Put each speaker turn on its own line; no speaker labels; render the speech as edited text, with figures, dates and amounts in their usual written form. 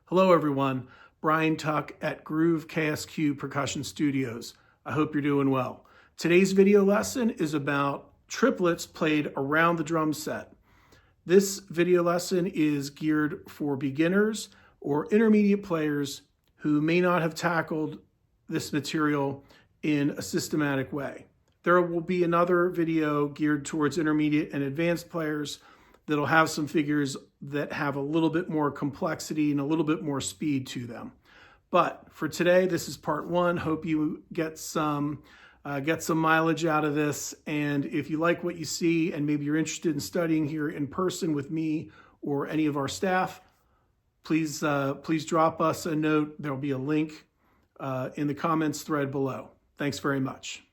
Hello everyone, Brian Tuck at Groove KSQ Percussion Studios. I hope you're doing well. Today's video lesson is about triplets played around the drum set. This video lesson is geared for beginners or intermediate players who may not have tackled this material in a systematic way. There will be another video geared towards intermediate and advanced players that'll have some figures that have a little bit more complexity and a little bit more speed to them. But for today, this is part one. Hope you get some mileage out of this. And if you like what you see and maybe you're interested in studying here in person with me or any of our staff, please drop us a note. There'll be a link in the comments thread below. Thanks very much.